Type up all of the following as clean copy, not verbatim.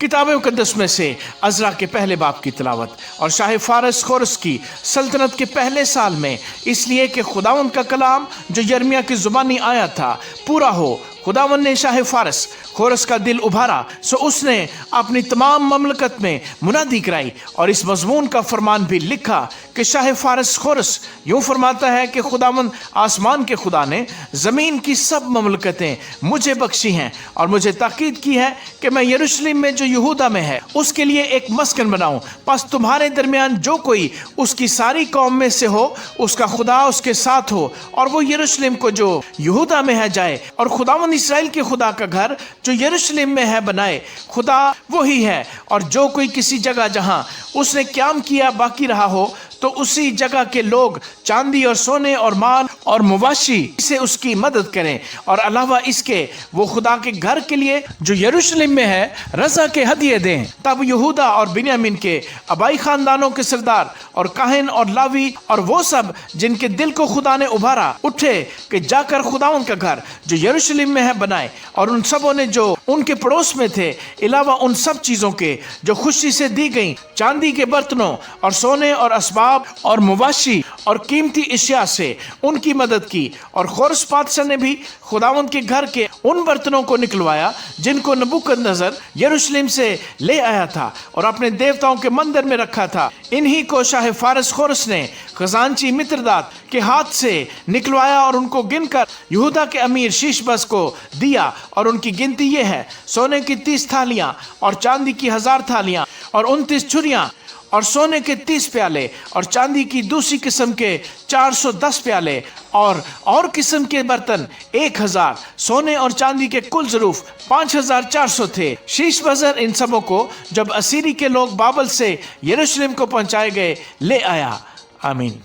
किताब मुकद्दस में से अज़रा के पहले बाब की तिलावत। और शाह फारस खोरस की सल्तनत के पहले साल में, इसलिए कि खुदावंद का कलाम जो यर्मिया की ज़ुबानी आया था पूरा हो, खुदावंद ने शाह फारस खोरस का दिल उभारा, सो उसने अपनी तमाम ममलकत में मुनादी कराई और इस मजमून का फरमान भी लिखा कि शाह फारस खोरस यूँ फरमाता है कि खुदावंद आसमान के खुदा ने ज़मीन की सब ममलकतें मुझे बख्शी हैं और मुझे ताकीद की है कि मैं यरूशलेम में जो यहूदा में है उसके लिए एक मस्कन बनाऊं। बस तुम्हारे दरमियान जो कोई उसकी सारी कौम में से हो, उसका खुदा उसके साथ हो और वो यरूशलेम को जो यहूदा में है जाए और खुदावंद इस्राएल के खुदा का घर जो यरूशलेम में है बनाए। खुदा वही है और जो कोई किसी जगह जहां उसने क्याम किया बाकी रहा हो तो उसी जगह के लोग चांदी और सोने और माल और मवाशी से उसकी मदद करें और अलावा इसके वो खुदा के घर के लिए जो यरूशलेम में है रज़ा के हदिये दें। तब यहूदा और बिन्यामीन के आबाई खानदानों के सरदार और काहिन और लावी और वो सब जिनके दिल को खुदा ने उभारा उठे कि जाकर खुदाउन का घर जो यरूशलेम में है बनाए। और उन सबों ने जो उनके पड़ोस में थे अलावा उन सब चीज़ों के जो खुशी से दी गई, चांदी के बर्तनों और सोने और असबाब और मवाशी और कीमती अशिया से उनकी मदद की। और खोरस बादशाह ने भी खुदावंद के घर के उन बर्तनों को निकलवाया जिनको नबूकदनेस्सर यरूशलेम से ले आया था और अपने देवताओं के मंदिर में रखा था। इन्हीं को शाह फारस खोरस ने खजांची मित्रदात के हाथ से निकलवाया और उनको गिनकर यहूदा के अमीर शीशबस को दिया। और उनकी गिनती ये है, सोने की 30 थालियां और चांदी की 1000 थालियां और 29 छुरियां और सोने के 30 प्याले और चांदी की दूसरी किस्म के 410 प्याले और किस्म के बर्तन 1000। सोने और चांदी के कुल ज़रूफ 5400 थे। शीशबज़र इन सबों को जब असीरी के लोग बाबल से यरूशलेम को पहुंचाए गए ले आया। आमीन।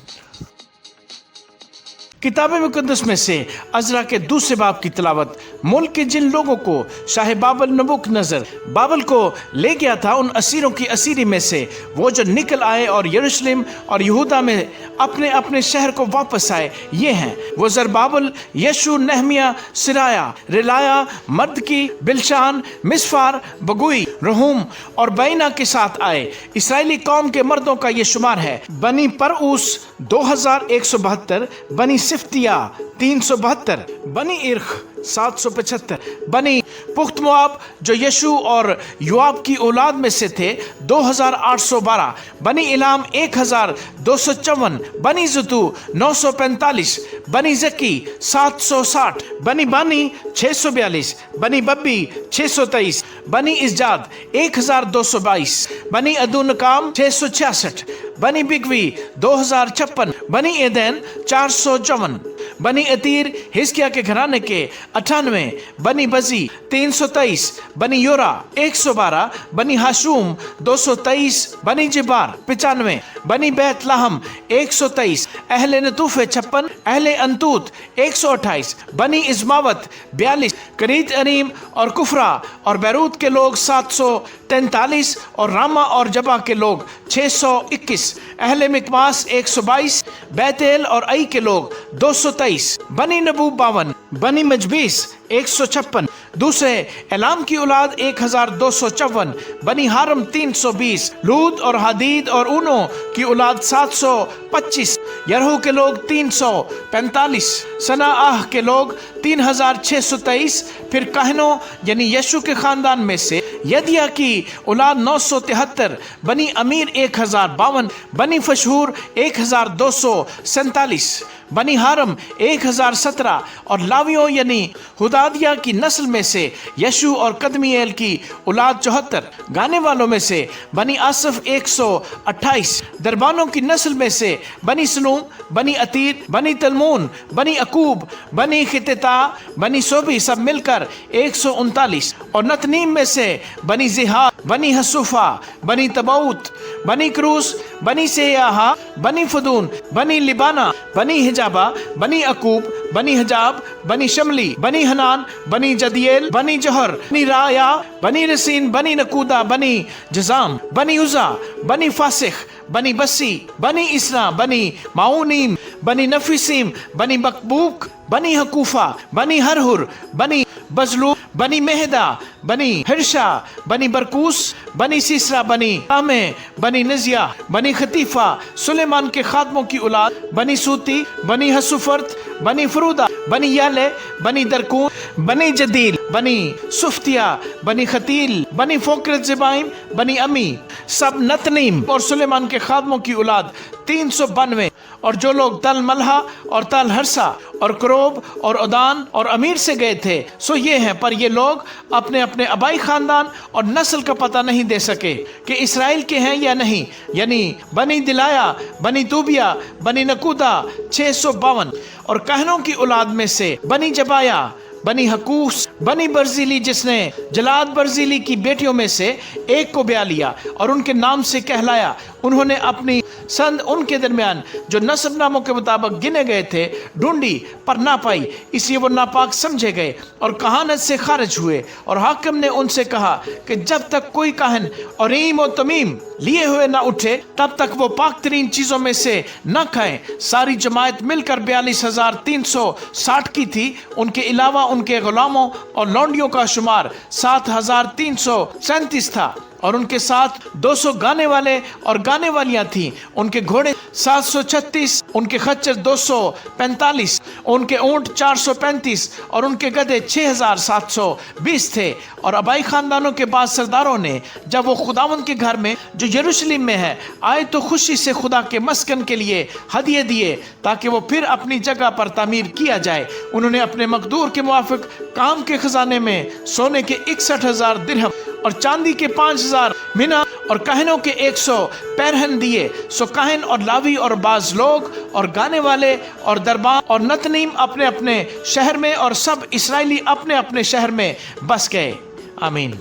किताब मुकद्दस में से अज़रा के दूसरे बाब की तिलावत। मुल्क के जिन लोगों को शाह बाबल नबूकदनेस्सर बाबल को ले गया था उन असीरों की असीरी में से वो जो निकल आए और यरूशलेम और यहूदा में अपने अपने शहर को वापस आए, ये हैं वो ज़रबाबल, यशू, नहमिया, सिराया, रिलाया, मर्दकी, बिलशान, मिस्फार, बगुई, रहूम और बैना के साथ आए। इसराइली कौम के मर्दों का ये शुमार है: बनी परऊस 2172, बनी सिफ्तिया 372, बनी इर्ख 775, बनी पुख्त मोआब जो यशू और योआब की औलाद में से थे 2812, बनी इलाम 1254, बनी जुतू 945, बनी जकी 760, बनी बानी 642, बनी बब्बी 623, बनी इस्जाद 1222, बनी अदूनकाम 666, बनी बिगवी 2056, बनी एदेन 454, बनी अतीर हिजकिय्याह के घराने के 98, बनी बजी 323, बनी योरा 112, बनी हाशूम 223, बनी जिबार 95, बनी बैत लाहम 123, अहले नतूफे 56, अहले अंतूत 128, बनी इज़मावत 42, करीत अरीम और कुफरा और बैरूत के लोग 743 और रामा और जबा के लोग 621, अहले मिकमास 122, बैतेल और आई के लोग 223, बनी नबूब 52, बनी मजबीस 156, दूसरे एलाम की औलाद 1254, बनी हारम 320, लूद और हादीद और ऊनो की औलाद 725, यरहू के लोग 345, सनाआह के लोग 3623, फिर कहनों यानी यशू के खानदान में से यदिया की औलाद 973, बनी अमीर 1052, बनी फशहूर 1247, बनी हारम 1017 और लावियों यानी हुदादिया की नस्ल में से यशू और कदमिएल की औलाद 74, गाने वालों में से बनी आसफ 128, दरबानों की नस्ल में से बनी सलूम, बनी अतीर, बनी तलमून, बनी अकूब, बनी खितता, बनी सोबी सब मिलकर 139 और नतनीम में से बनी जिहा, बनी हसूफा, बनी तबाउत, बनी क्रूस, बनी सेयाहा, बनी फदून, बनी लिबाना, बनी हिजाबा, बनी अकूब, बनी हजाब, बनी शमली, बनी हनान, बनी जदियल, बनी जहर, बनी राया, बनी रसीन, बनी नकूदा, बनी जजाम, बनी उजा, बनी फासिख, बनी बसी, बनी इसरा, बनी माऊनीम, बनी नफीसीम, बनी बकबूक, बनी हकूफा, बनी हरहुर, बनी बजलू, बनी मेहदा, बनी हिरशा, बनी बरकूस, बनी सीसरा, बनी आमे, बनी नजिया, बनी खतीफा, सुलेमान के खादमों की औलाद, बनी सूती, बनी हसुफर्त, बनी फरूदा, बनी याले, बनी दरकून, बनी जदील, बनी सुफ्तिया, बनी खतील, बनी फोकरत ज़बाइम, बनी अमी, सब नतनीम और सुलेमान के खादमों की औलाद 392। और जो लोग तल मलहा और तल हरसा और क्रोब और उदान और अमीर से गए थे सो ये हैं, पर ये लोग अपने अपने आबाई खानदान और नस्ल का पता नहीं दे सके कि इसराइल के हैं या नहीं, यानी बनी दिलाया, बनी तूबिया, बनी नकूदा 652। और कहनों की औलाद में से बनी जबाया, बनी हकूस, बनी बर्जीली, जिसने जलाद बर्जीली की बेटियों में से एक को ब्याह लिया और उनके नाम से कहलाया। उन्होंने अपनी संद उनके दरमियान जो नस्ब नामों के मुताबिक गिने गए थे ढूंढी पर ना पाई, इसलिए वो नापाक समझे गए और कहानत से खारिज हुए। और हाकिम ने उनसे कहा कि जब तक कोई काहन और ईम और तमीम लिए हुए ना उठे तब तक वो पाक तरीन चीजों में से न खाएं। सारी जमात मिलकर 42,360 की थी। उनके अलावा उनके गुलामों और लौंडियों का शुमार 7,337 था और उनके साथ 200 गाने वाले और गाने वालियां थीं। उनके घोड़े 736, उनके खच्चर 245, उनके ऊंट 435 और उनके गधे 6,720 थे। और आबाई खानदानों के बाद सरदारों ने जब वो खुदावंद के घर में जो यरूशलेम में है आए तो खुशी से खुदा के मस्कन के लिए हदिये दिए ताकि वो फिर अपनी जगह पर तामीर किया जाए। उन्होंने अपने मकदूर के मुआफिक काम के खजाने में सोने के 61,000 दिरहम और चांदी के 5,000 मिना और कहनों के 100 पैरहन दिए। सो कहन और लावी और बाज लोग और गाने वाले और दरबार और नतनीम अपने अपने शहर में और सब इसराइली अपने अपने शहर में बस गए। आमीन।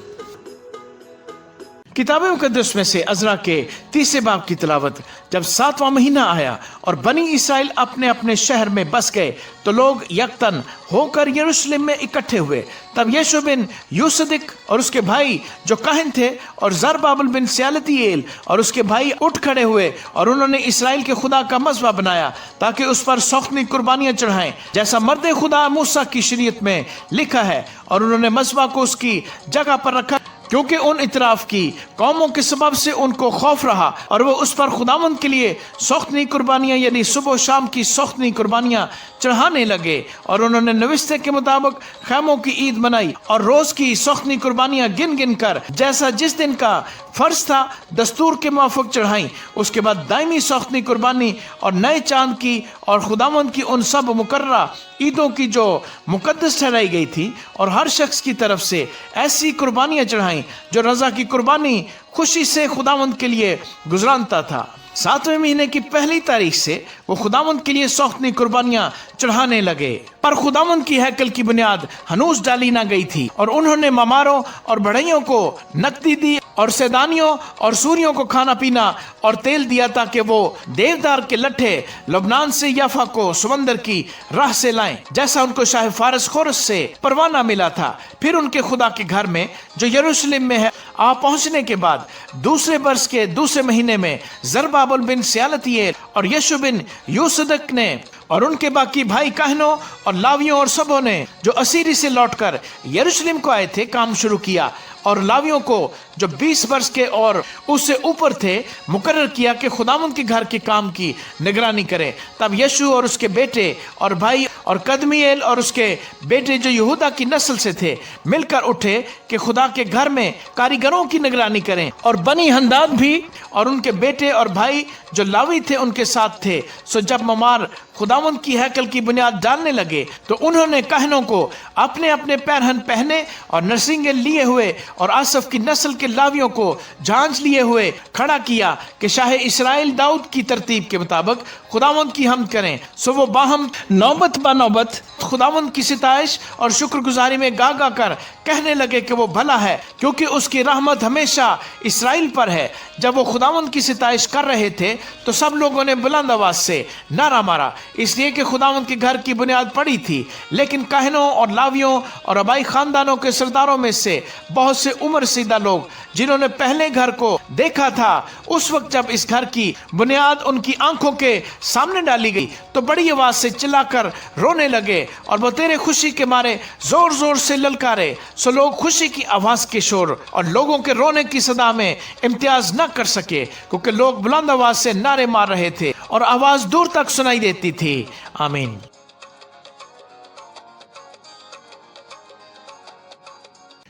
किताब मुकद्दस में से अज़रा के 30 बाब की तिलावत। जब 7वां महीना आया और बनी इसराइल अपने अपने शहर में बस गए तो लोग यकतन होकर यरूशलेम में इकट्ठे हुए। तब यशू बिन यूसदिक और उसके भाई जो काहिन थे और ज़रबाबेल बिन स्यालतीएल और उसके भाई उठ खड़े हुए और उन्होंने इसराइल के खुदा का मज़बा बनाया ताकि उस पर सौखनी कुर्बानियां चढ़ाएं जैसा मर्द खुदा मूसा की शरीयत में लिखा है। और उन्होंने मज़बा को उसकी जगह पर रखा क्योंकि उन इतराफ की कौमों के सबब से उनको खौफ रहा और वो उस पर खुदावंद के लिए सौखनी कुर्बानियां यानी सुबह शाम की सौखनी कुर्बानियां चढ़ाने लगे। और उन्होंने नविस्ते के मुताबिक खैमों की ईद मनाई और रोज की सौखनी कुर्बानियां गिन गिन कर जैसा जिस दिन का फर्ज था दस्तूर के मुआफिक चढ़ाई। उसके बाद दायमी सौखनी कुर्बानी और नए चांद की और खुदावंद की उन सब मुकर्रा ईदों की जो मुकद्दस ठहराई गई थी और हर शख्स की तरफ से ऐसी कुर्बानियां चढ़ाई जो रजा की कुर्बानी खुशी से खुदावंद के लिए गुजरानता था। 7वें महीने की पहली तारीख से वो खुदावंद के लिए सौखनी कुर्बानियां चढ़ाने लगे। पर खुदावंद की हैकल की बुनियाद हनूस डाली ना गई थी और उन्होंने ममारों और बढ़इयों को नकदी दी और सैदानियों और सूरियों को खाना पीना और तेल दिया ताकि वो देवदार के लट्ठे लबनान से याफा को समंदर की राह से लाएं जैसा उनको शाह फारस खोरस से परवाना मिला था। फिर उनके खुदा के घर में जो यरूशलेम में है आ पहुंचने के बाद दूसरे बरस के दूसरे महीने में ज़रबाबेल बिन स्यालतीएल और यशू बिन यूसदक ने और उनके बाकी भाई काहनों और लावियों और सबों ने जो असीरी से लौटकर यरूशलेम को आए थे काम शुरू किया और लावियों को जो 20 वर्ष के और उससे ऊपर थे मुकर्रर किया कि खुदावंद के घर के काम की निगरानी करें। तब यशू और उसके बेटे और भाई और कदमीएल और उसके बेटे जो यहूदा की नस्ल से थे मिलकर उठे कि खुदा के घर में कारीगरों की निगरानी करें। और बनी हंदाद भी और उनके बेटे और भाई जो लावी थे उनके साथ थे। सो जब ममार खुदावंद की हैकल की बुनियाद डालने लगे तो उन्होंने कहनों को अपने अपने पैरहन पहने और नरसिंगे लिए हुए और आसफ की नस्ल के लावियों को झांझ लिए हुए खड़ा किया कि शाह इसराइल दाऊद की तरतीब के मुताबिक खुदावंद की हमद करें। सो वो बाहम नौबत ब नौबत खुदावंद की सिताइश और शुक्रगुजारी में गा गा कर कहने लगे कि वो भला है क्योंकि उसकी रहमत हमेशा इसराइल पर है। जब वो खुदावंद की सिताइश कर रहे थे तो सब लोगों ने बुलंद आवाज से नारा मारा इसलिए कि खुदावंद के घर की बुनियाद पड़ी थी। लेकिन काहनों और लावियों और आबाई खानदानों के सरदारों में से बहुत से उम्र सीधा लोग जिन्होंने पहले घर को देखा था उस वक्त जब इस घर की बुनियाद उनकी आंखों के सामने डाली गई तो बड़ी आवाज से चिल्लाकर रोने लगे और बतेरे खुशी के मारे जोर जोर से ललकारे। सो लोग खुशी की आवाज के शोर और लोगों के रोने की सदा में इम्तियाज न कर सके, क्योंकि लोग बुलंद आवाज से नारे मार रहे थे और आवाज दूर तक सुनाई देती थी। आमीन।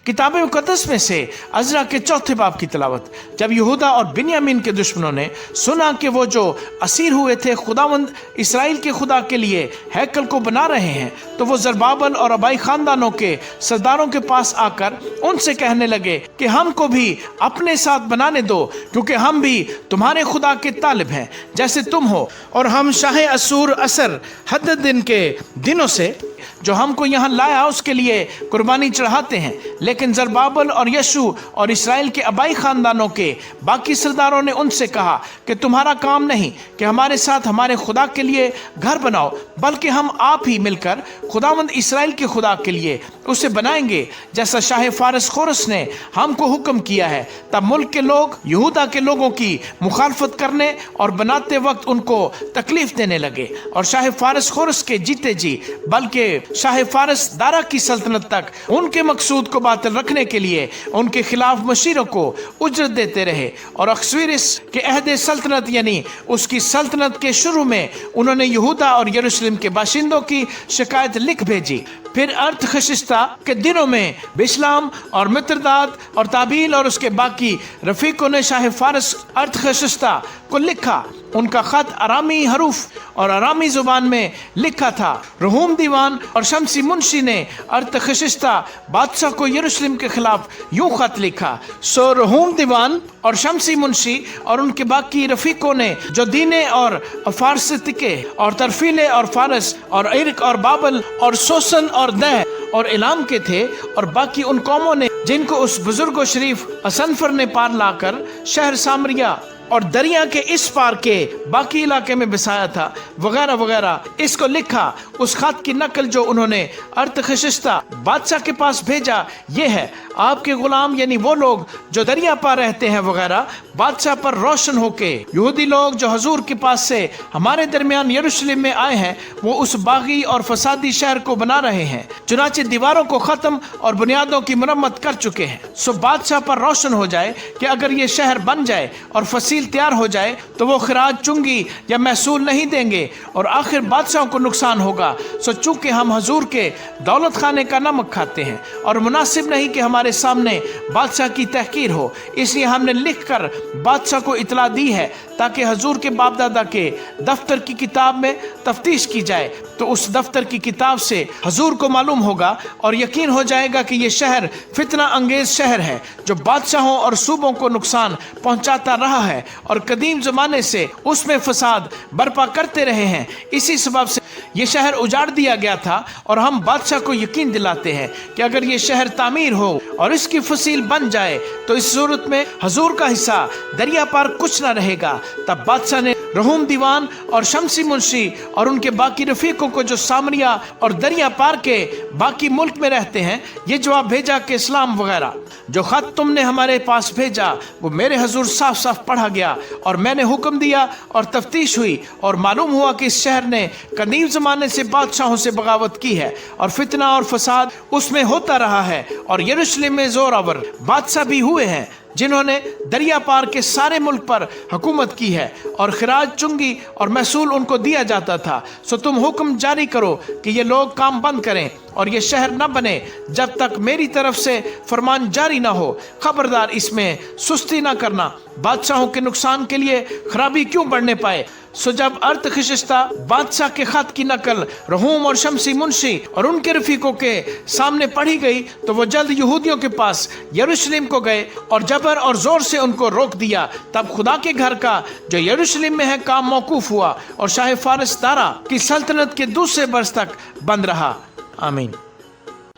किताब मुकद्दस में से अज़रा के चौथे बाब की तिलावत। जब यहूदा और बिन्यामीन के दुश्मनों ने सुना कि वो जो असीर हुए थे खुदावंद इसराइल के खुदा के लिए हैकल को बना रहे हैं, तो वो जरबाबल और अबाई खानदानों के सरदारों के पास आकर उनसे कहने लगे कि हमको भी अपने साथ बनाने दो, क्योंकि हम भी तुम्हारे खुदा के तालिब हैं जैसे तुम हो, और हम शाह असूर असर हद्दुद्दीन के दिनों से जो हमको यहाँ लाया उसके लिए कुर्बानी चढ़ाते हैं। लेकिन जरबाबल और यशु और इसराइल के अबाई खानदानों के बाकी सरदारों ने उनसे कहा कि तुम्हारा काम नहीं कि हमारे साथ हमारे खुदा के लिए घर बनाओ, बल्कि हम आप ही मिलकर खुदावंद इसराइल के खुदा के लिए उसे बनाएंगे, जैसा शाह फारस खोरस ने हमको हुक्म किया है। तब मुल्क के लोग यहूदा के लोगों की मुखालफत करने और बनाते वक्त उनको तकलीफ देने लगे, और शाह फारस खोरस के जीते जी बल्कि शाह फारस दारा की सल्तनत तक उनके मकसूद को बातिल रखने के लिए उनके खिलाफ मशीरों को उजरत देते रहे। और अक्सवीरिस के अहद सल्तनत यानी उसकी सल्तनत के शुरू में उन्होंने यहूदा और यरूशलेम के बाशिंदों की शिकायत लिख भेजी। फिर अर्थखशिस्ता के दिनों में बिशलाम और मित्रदात और ताबील और उसके बाकी रफीकों ने शाह फारस अर्थखशिस्ता को लिखा। उनका खत अरामी हरूफ और अरामी जुबान में लिखा था। रहूम दीवान और शमसी मुंशी ने अर्थखशिस्ता बादशाह को यरूशलेम के खिलाफ यूं खत लिखा। सो रहूम दीवान और शमसी मुंशी और उनके बाकी रफीकों ने जो दीने और फारसतिके और तरफीले और फारस और इर्क और बाबल और सोसन और दह और इलाम के थे, और बाकी उन कौमों ने जिनको उस बुजुर्ग शरीफ असनफर ने पार लाकर शहर सामरिया और दरिया के इस पार के बाकी इलाके में बसाया था, वगैरह वगैरह, इसको लिखा। उस खत की नकल जो उन्होंने अर्थखशिस्ता बादशाह के पास भेजा ये है, आपके गुलाम यानी वो लोग जो दरिया पार रहते हैं वगैरह बादशाह पर रोशन होके यहूदी लोग जो हजूर के पास से हमारे दरमियान यरूशलेम में आए हैं, वो उस बागी और फसादी शहर को बना रहे हैं, चुनाचे दीवारों को खत्म और बुनियादों की मरम्मत कर चुके हैं। सो बादशाह पर रोशन हो जाए कि अगर ये शहर बन जाए और फसील तैयार हो जाए तो वो खराज चुंगी या महसूल नहीं देंगे और आखिर बादशाह को नुकसान होगा। सो चूंकि हम हजूर के दौलत खाने का नमक खाते हैं और मुनासिब नहीं कि हमारे सामने बादशाह की तहकीर हो, इसलिए हमने लिखकर बादशाह को इतला दी है ताकि हजूर के बाप दादा के दफ्तर की किताब में तफ्तीश की जाए। तो उस दफ्तर की किताब से हजूर को मालूम होगा और यकीन हो जाएगा कि ये शहर फितना अंगेज शहर है जो बादशाहों और सूबों को नुकसान पहुंचाता रहा है और कदीम जमाने से उसमें फसाद बर्पा करते रहे हैं। इसी सबब से ये शहर उजाड़ दिया गया था, और हम बादशाह को यकीन दिलाते हैं कि अगर ये शहर तामीर हो और इसकी फसील बन जाए तो इस सूरत में हजूर का हिस्सा दरिया पार कुछ न रहेगा। तब बादशाह ने रहूम दीवान और शमसी मुंशी और उनके बाकी रफीकों को जो सामरिया और दरिया पार के बाकी मुल्क में रहते हैं ये जवाब भेजा कि इस्लाम वगैरह जो खत तुमने हमारे पास भेजा वो मेरे हजूर साफ साफ पढ़ा गया, और मैंने हुक्म दिया और तफ्तीश हुई और मालूम हुआ कि इस शहर ने कदीम ज़माने से बादशाहों से बगावत की है और फितना और फसाद उसमें होता रहा है, और यरूशलेम में जोरावर बादशाह भी हुए हैं जिन्होंने दरिया पार के सारे मुल्क पर हुकूमत की है और खराज चुंगी और महसूल उनको दिया जाता था। सो तुम हुक्म जारी करो कि ये लोग काम बंद करें और ये शहर न बने जब तक मेरी तरफ से फरमान जारी ना हो। खबरदार इसमें सुस्ती ना करना, बादशाहों के नुकसान के लिए खराबी क्यों बढ़ने पाए। सो जब अर्थखशिस्ता बादशाह के खत की नकल रहूम और शमसी मुंशी और उनके रफीकों के सामने पढ़ी गई तो वो जल्द यहूदियों के पास यरूशलेम को गए और जबर और जोर से उनको रोक दिया। तब खुदा के घर का जो यरूशलेम में है काम मौकूफ हुआ और शाह फारस दारा की सल्तनत के दूसरे बरस तक बंद रहा। आमीन।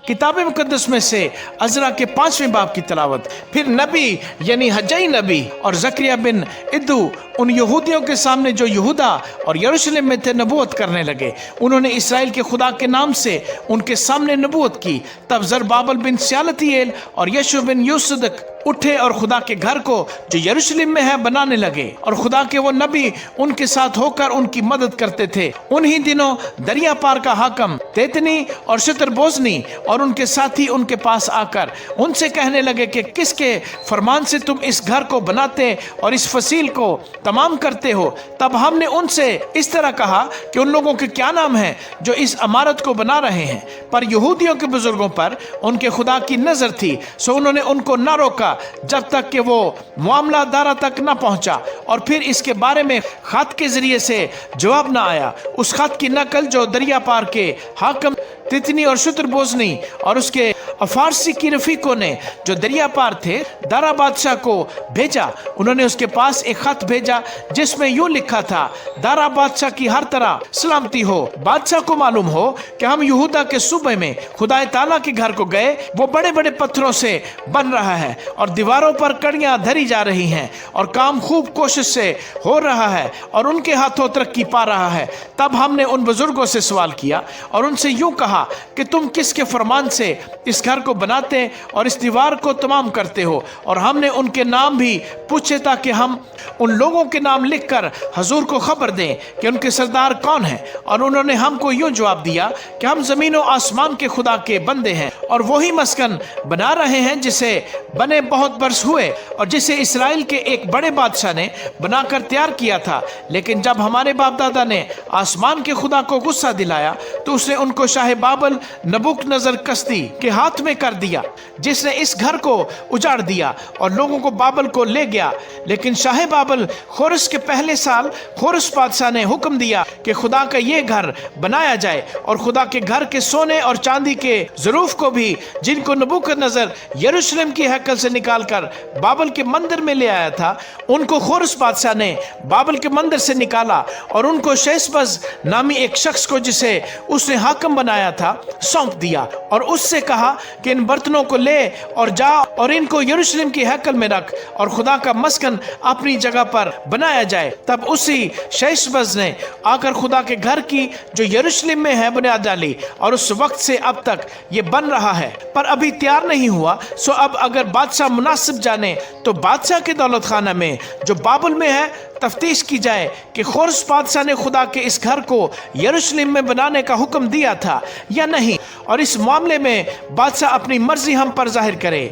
किताब मुकद्दस में से अज़रा के 5वें बाब की तिलावत। फिर नबी यानी हजई नबी और ज़करिया बिन इद्दू उन यहूदियों के सामने जो यहूदा और यरूशलेम में थे नबूवत करने लगे। उन्होंने इसराइल के खुदा के नाम से उनके सामने नबूवत की। तब ज़रबाबल बिन स्यालतीएल और यशू बिन यूसुदक उठे और खुदा के घर को जो यरूशलेम में है बनाने लगे, और खुदा के वो नबी उनके साथ होकर उनकी मदद करते थे। उन्हीं दिनों दरिया पार का हाकम तेतनी और शतरबोजनी और उनके साथी उनके पास आकर उनसे कहने लगे कि किसके फरमान से तुम इस घर को बनाते और इस फसील को तमाम करते हो? तब हमने उनसे इस तरह कहा कि उन लोगों के क्या नाम है जो इस इमारत को बना रहे हैं? पर यहूदियों के बुजुर्गों पर उनके खुदा की नजर थी, सो उन्होंने उनको न रोका जब तक कि वो मामला दारा तक न पहुंचा। और फिर इसके बारे में खत के जरिए से जवाब न आया। उस खत की नकल जो दरिया पार के हाकम तितनी और शतरबोजनी और उसके फारसी की रफीकों ने जो दरिया पार थे दारा बादशाह को भेजा, उन्होंने उसके पास एक खत भेजा जिसमें यूं लिखा था, दारा बादशाह की हर तरह सलामती हो। बादशाह को मालूम हो कि हम यहूदा के सूबे में खुदाए ताला के घर को गए, वो बड़े बड़े पत्थरों से बन रहा है और दीवारों पर कड़ियां धरी जा रही हैं और काम खूब कोशिश से हो रहा है और उनके हाथों तरक्की पा रहा है। तब हमने उन बुजुर्गों से सवाल किया और उनसे यूं कहा कि तुम किसके फरमान से इस घर को बनाते और इस दीवार को तमाम करते हो? और हमने उनके नाम भी पूछे ताकि हम उन लोगों के नाम लिखकर हजूर को खबर दें कि उनके सरदार कौन हैं। और उन्होंने हमको यूं जवाब दिया कि हम जमीन और आसमान के खुदा के बंदे हैं और वही मस्कन बना रहे हैं जिसे बने बहुत बरस हुए और जिसे इसराइल के एक बड़े बादशाह ने बनाकर तैयार किया था। लेकिन जब हमारे बाप दादा ने आसमान के खुदा को गुस्सा दिलाया तो उसने उनको शाह बाबल नबूकदनेस्सर कसदी के हाथ में कर दिया, जिसने इस घर को उजाड़ दिया और लोगों को बाबल को ले गया। लेकिन शाह बाबल खोरस के पहले साल खोरस बादशाह ने हुक्म दिया कि खुदा का ये घर बनाया जाए और खुदा के घर के सोने और चांदी के ज़रूफ को भी, जिनको नबूकदनेस्सर यरूशलेम की हैकल से निकालकर बाबल के मंदिर में ले आया था, उनको खोरस बादशाह ने बाबल के मंदिर से निकाला और उनको शेषबज नामी एक शख्स को, जिसे उसने हाकम बनाया था, सौंप दिया और उससे कहा कि इन बर्तनों को ले और जा और इनको यरूशलेम की हैकल में रख और खुदा का मस्कन अपनी जगह पर बनाया जाए। तब उसी शेषबज ने आकर खुदा के घर की जो यरूशलेम में है बुनियाद डाली और उस वक्त से अब तक ये बन रहा है, पर अभी तैयार नहीं हुआ। सो अब अगर बादशाह मुनासिब जाने तो बादशाह के दौलत खाना में जो बाबुल में है तफ्तीश की जाए कि खोरस बादशाह ने खुदा के इस घर को यरूशलेम में बनाने का हुक्म दिया था या नहीं, और इस मामले में बादशाह अपनी मर्जी हम पर जाहिर करे।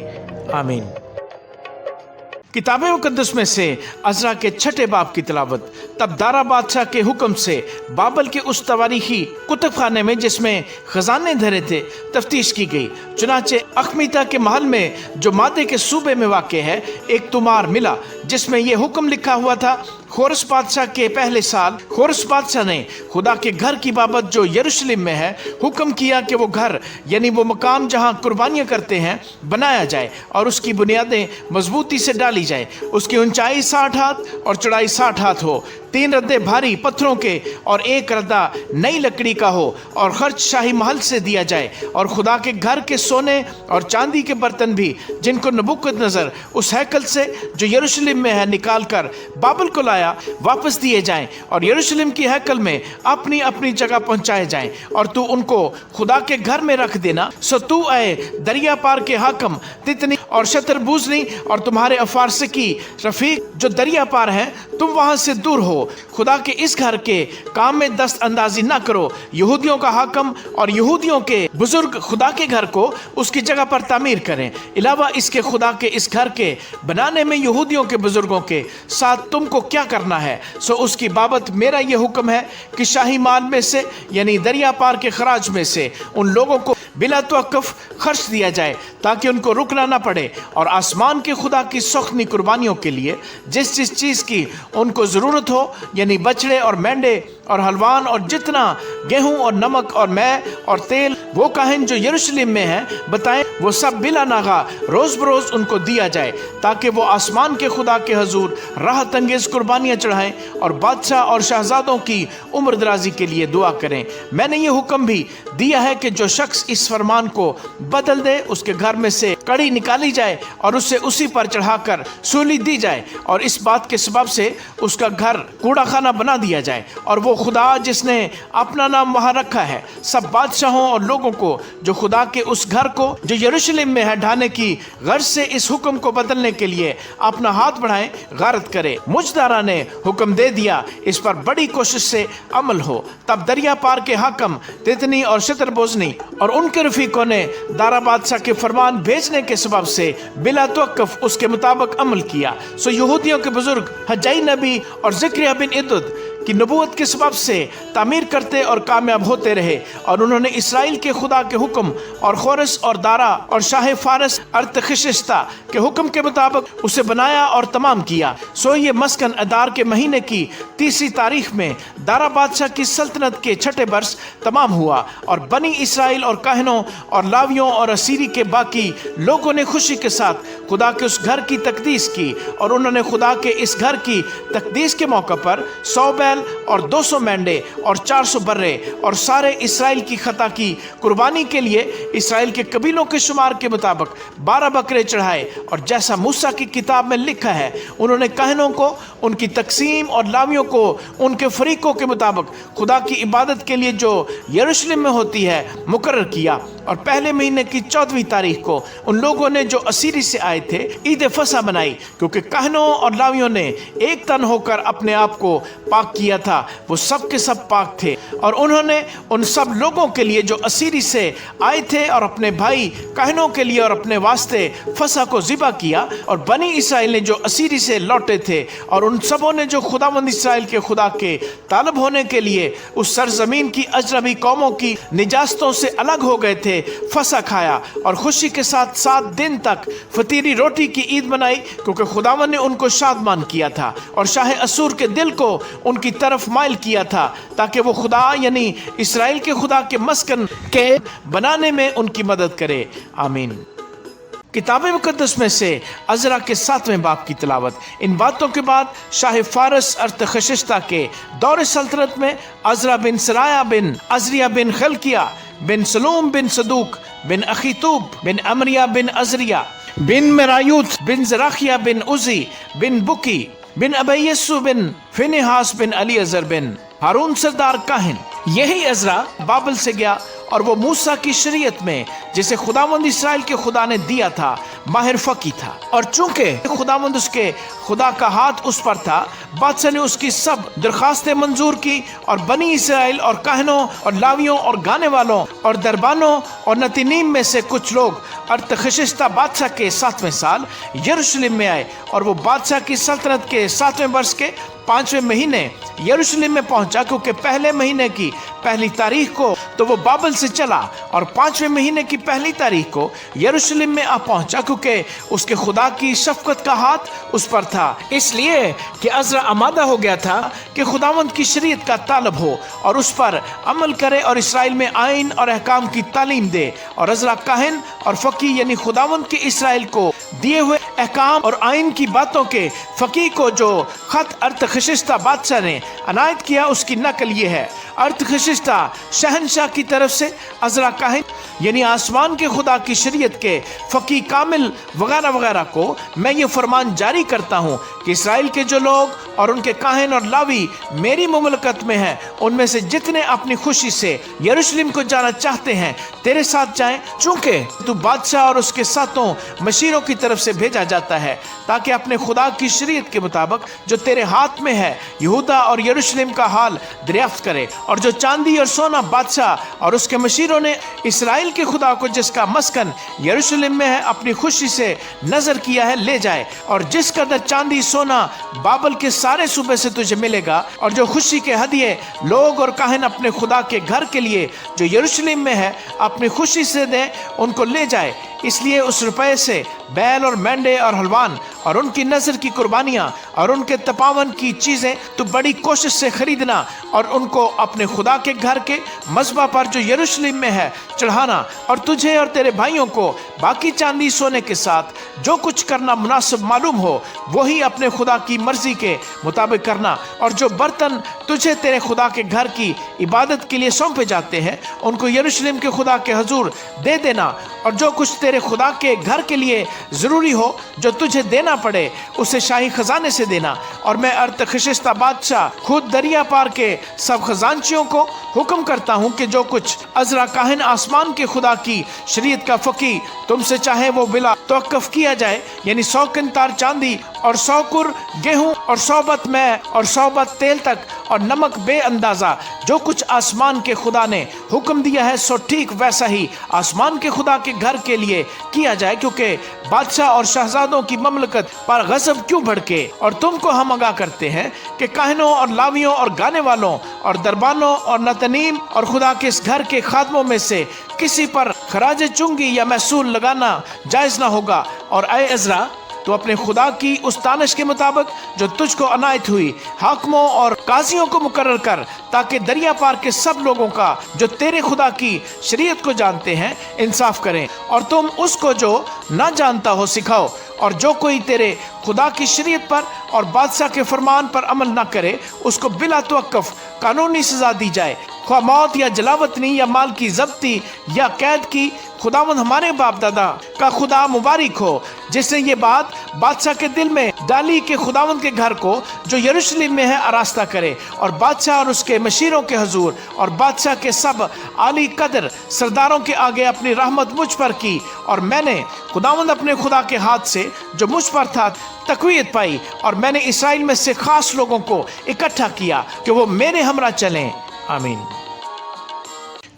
आमीन। किताब मुकद्दस में से अज़रा के 6 बाब की तिलावत। तब दारा बादशाह के हुक्म से बाबल के उस तवारीखी कुतुब खाने में जिसमें खजाने धरे थे तफ्तीश की गई। चुनाचे अखमीता के महल में जो मादे के सूबे में वाक़ है एक तुमार मिला जिसमें यह हुक्म लिखा हुआ था, खोरस बादशाह के पहले साल खोरस बादशाह ने खुदा के घर की बाबत जो यरूशलेम में है हुक्म किया कि वो घर यानी वो मकाम जहाँ कुर्बानियाँ करते हैं बनाया जाए और उसकी बुनियादें मजबूती से डाली जाए। उसकी ऊंचाई 60 हाथ और चौड़ाई 60 हाथ हो, 3 रद्दे भारी पत्थरों के और 1 रद्दा नई लकड़ी का हो और खर्च शाही महल से दिया जाए। और खुदा के घर के सोने और चांदी के बर्तन भी जिनको नबूकदनेस्सर उस हैकल से जो यरूशलेम में है निकाल कर बाबल को लाया वापस दिए जाएं और यरूशलेम की हैकल में अपनी अपनी जगह पहुंचाए जाएं और तू उनको खुदा के घर में रख देना। सो तू आए दरिया पार के हाकम तितनी और शतरबूजनी और तुम्हारे अफारसी की रफीक जो दरिया पार हैं, तुम वहां से दूर हो। खुदा के इस घर के काम में दस्त अंदाजी ना करो। यहूदियों का हाकम और यहूदियों के बुजुर्ग खुदा के घर को उसकी जगह पर तामीर करें। अलावा इसके खुदा के इस घर के बनाने में यहूदियों के बुजुर्गों के साथ तुमको क्या करना है। सो उसकी बाबत मेरा यह हुक्म है कि शाही माल में से यानी दरिया पार के खराज में से उन लोगों को बिला तवक्कुफ खर्च दिया जाए ताकि उनको रुकना ना पड़े। और आसमान के खुदा की सख्नी कुर्बानियों के लिए जिस जिस चीज़ की उनको ज़रूरत हो यानी बछड़े और मेंढे और हलवान और जितना गेहूं और नमक और मै और तेल वो काहिन जो यरूशलेम में है बताएं, वो सब बिला नागा रोज़ बरोज़ उनको दिया जाए ताकि वो आसमान के खुदा के हजूर राहत अंगेज़ कुर्बानियाँ चढ़ाएं और बादशाह और शहजादों की उम्र दराजी के लिए दुआ करें। मैंने ये हुक्म भी दिया है कि जो शख्स इस इस फरमान को बदल दे, उसके घर में से कड़ी निकाली जाए और उसे उसी पर चढ़ाकर सूली दी जाए, और इस बात के सबब से उसका घर कूड़ा खाना बना दिया जाए। और वो खुदा जिसने अपना नाम वहाँ रखा है, सब बादशाहों और लोगों को जो खुदा के उस घर को जो यरूशलेम में है ढाने की गर्ज से इस हुक्म को बदलने के लिए अपना हाथ बढ़ाए, गारत करे। मुजदारा ने हुक्म दे दिया, इस पर बड़ी कोशिश से अमल हो। तब दरिया पार के हाकम तितनी और शतरबोजनी और उनके रफीकों ने दारा बादशाह के फरमान भेजने के सबब से बिला तवक्कुफ उसके मुताबिक अमल किया। सो यहूदियों के बुजुर्ग हजाई नबी और ज़करिया बिन इद्द की नबूवत के सबब से तामीर करते और कामयाब होते रहे, और उन्होंने इसराइल के खुदा के हुक्म और खोरस और दारा और शाह फारस अर्थखशिस्ता के हुक्म के मुताबिक उसे बनाया और तमाम किया। सो ये मस्कन अदार के महीने की 30वीं तारीख में दारा बादशाह की सल्तनत के 6ठे बरस तमाम हुआ, और बनी इसराइल और काहनों और लावियों और असीरी के बाकी लोगों ने खुशी के साथ खुदा के उस घर की तकदीस की, और उन्होंने खुदा के इस घर की तकदीस के मौके पर 100 बैल और 200 मेंढे और 400 बर्रे और सारे इसराइल की खता की कुर्बानी के लिए इसराइल के कबीलों के शुमार के मुताबिक 12 बकरे चढ़ाए। और जैसा मूसा की किताब में लिखा है, उन्होंने काहनों को उनकी तकसीम और लावियों को उनके फरीकों के मुताबिक खुदा की इबादत के लिए जो यरूशलेम में होती है मुकर्रर किया। और पहले महीने की 14वीं तारीख को उन लोगों ने जो असीरी से आए थे ईद फसा बनाई, क्योंकि काहनों और लावियों ने एक तन होकर अपने आप को पाक किया था। वो सब के सब पाक थे, और उन्होंने उन सब लोगों के लिए जो असीरी से आए थे और अपने भाई काहनों के लिए और अपने वास्ते फसा को ज़िबा किया। और बनी इसराइल ने जो असीरी से लौटे थे और उन सबों ने जो खुदावंद इसराइल के खुदा के तालब होने के लिए उस सरजमीन की अजनबी कौमों की निजास्तों से अलग हो गए थे, फसा खाया और खुशी के साथ 7 दिन तक फतीरी रोटी की ईद मनाई, क्योंकि खुदावन ने उनको शादमान किया था और शाह असूर के दिल को उनकी तरफ माइल किया था, ताकि वो खुदा यानी इसराइल के खुदा के मस्कन के बनाने में उनकी मदद करे। आमीन। किताब मुकद्दस में से अज़रा के 7वें बाब की तिलावत। इन बातों के बाद शाह फारस अर्थखशिस्ता के दौर सल्तनत में अज़रा बिन सराया बिन अज़रिया बिन खलकिया बिन सलूम बिन सदूक बिन अखीतूब बिन अमरिया बिन अज़रिया बिन मेरायूत बिन ज़राखिया बिन उज़ी बिन बुकी बिन अबैयसु बिन फिनेहास बिन अलीअज़र बिन हारून सरदार काहिन, यही अज़रा बाबल से गया और वो मूसा की शरीयत में जिसे खुदावंद इसराइल के खुदा ने दिया था माहिर फकी था। और चूंकि खुदावंद उसके खुदा का हाथ उस पर था, बादशाह ने उसकी सब दरखास्तें मंजूर की, और बनी इसराइल और काहनों और लावियों और गाने वालों और दरबानों और नतीनीम में से कुछ लोग अर्थखशिस्ता बादशाह के 7वें साल यरूशलेम में आए। और वो बादशाह की सल्तनत के 7वें वर्ष के 5वें महीने यरूशलेम में पहुंचा, क्योंकि पहले महीने की पहली तारीख को तो वो बाबल से चला और 5वें महीने की पहली तारीख को यरूशलेम में आ पहुंचा, क्योंकि उसके खुदा की शफकत का हाथ उस पर था। इसलिए कि अज़रा आमादा हो गया था कि खुदावंद की शरीयत का तालब हो और उस पर अमल करे और इसराइल में आइन और अहकाम की तालीम दे। और अज़रा काहिन और फकी यानी खुदावंद के इसराइल को दिए हुए अहकाम और आइन की बातों के फकी को जो खत अर्थखशिस्ता बादशाह ने अनायत किया, उसकी नकल ये है। अर्थखशिस्ता शहनशाह की तरफ से अज़रा काहिन यानी आसमान के खुदा की शरीयत के फकी कामिल वगैरह वगैरह को मैं ये फरमान जारी करता हूँ कि इसराइल के जो लोग और उनके काहिन और लावी मेरी मुमलकत में हैं, उनमें से जितने अपनी खुशी से यरूशलेम को जाना चाहते हैं तेरे साथ जाएं, चूंकि तू बादशाह और उसके साथों मशीरों की तरफ से भेजा जाता है, ताकि अपने खुदा की शरीयत के मुताबिक जो तेरे हाथ में है यहूदा और यरूशलेम का हाल दरियाफ्त करे। और जो चांदी और सोना बादशाह और उसके मशीरों ने इसराइल के खुदा को जिसका मस्कन यरूशलेम में है अपनी खुशी से नजर किया है ले जाए। और जिस कदर चांदी सोना बाबल के सारे सूबे से तुझे मिलेगा, और जो खुशी के हदिये लोग और काहिन अपने खुदा के घर के लिए जो यरूशलेम में है अपनी खुशी से दे, उनको ले जाए। इसलिए उस रुपए से बैल और मेंढे और हलवान اور ان کی نظر کی قربانیاں اور ان کے تپاون کی چیزیں تو بڑی کوشش سے خریدنا اور ان کو اپنے خدا کے گھر کے مذبح پر جو یروشلم میں ہے چڑھانا، اور تجھے اور تیرے بھائیوں کو باقی چاندی سونے کے ساتھ جو کچھ کرنا مناسب معلوم ہو وہی اپنے خدا کی مرضی کے مطابق کرنا، اور جو برتن تجھے تیرے خدا کے گھر کی عبادت کے لیے سونپے جاتے ہیں ان کو یروشلم کے خدا کے حضور دے دینا، اور جو کچھ تیرے خدا کے گھر کے لیے ضروری ہو جو تجھے دینا پڑے اسے شاہی خزانے سے دینا۔ اور میں ارتخشستہ بادشاہ خود دریا پار کے سب خزانچیوں کو حکم کرتا ہوں کہ جو کچھ عزرا کاہن آسمان کے خدا کی شریعت کا فقی تم سے چاہے وہ بلا توقف کیا جائے، یعنی 100 قنطار چاندی اور 100 کر گیہوں اور 100 بت میں اور 100 بت تیل تک اور نمک بے اندازہ، جو کچھ آسمان کے خدا نے حکم دیا ہے سو ٹھیک ویسا ہی آسمان کے خدا کے گھر کے لیے کیا جائے، کیونکہ بادشاہ اور شہزادوں کی مملکت پر غضب کیوں بھڑکے۔ اور تم کو ہم آگاہ کرتے ہیں کہ کاہنوں اور لاویوں اور گانے والوں اور دربانوں اور نتنیم اور خدا کے اس گھر کے خادموں میں سے کسی پر خراج چنگی یا محصول لگانا جائز نہ ہوگا۔ اور اے عزرا، تو اپنے خدا کی اس دانش کے مطابق جو تجھ کو عنایت ہوئی حاکموں اور قاضیوں کو مقرر کر، تاکہ دریا پار کے سب لوگوں کا جو تیرے خدا کی شریعت کو جانتے ہیں انصاف کریں، اور تم اس کو جو نہ جانتا ہو سکھاؤ، اور جو کوئی تیرے خدا کی شریعت پر اور بادشاہ کے فرمان پر عمل نہ کرے اس کو بلا توقف قانونی سزا دی جائے، خواہ موت یا جلاوطنی یا مال کی ضبطی یا قید کی۔ خداوند ہمارے باپ دادا کا خدا مبارک ہو جس نے یہ بات بادشاہ کے دل میں ڈالی کہ خداوند کے گھر کو جو یروشلم میں ہے آراستہ کرے، اور بادشاہ اور اس کے مشیروں کے حضور اور بادشاہ کے سب عالی قدر سرداروں کے آگے اپنی رحمت مجھ پر کی، اور میں نے خداوند اپنے خدا کے ہاتھ سے جو مجھ پر تھا تقویت پائی، اور میں نے اسرائیل میں سے خاص لوگوں کو اکٹھا کیا کہ وہ میرے ہمراہ چلیں۔ آمین۔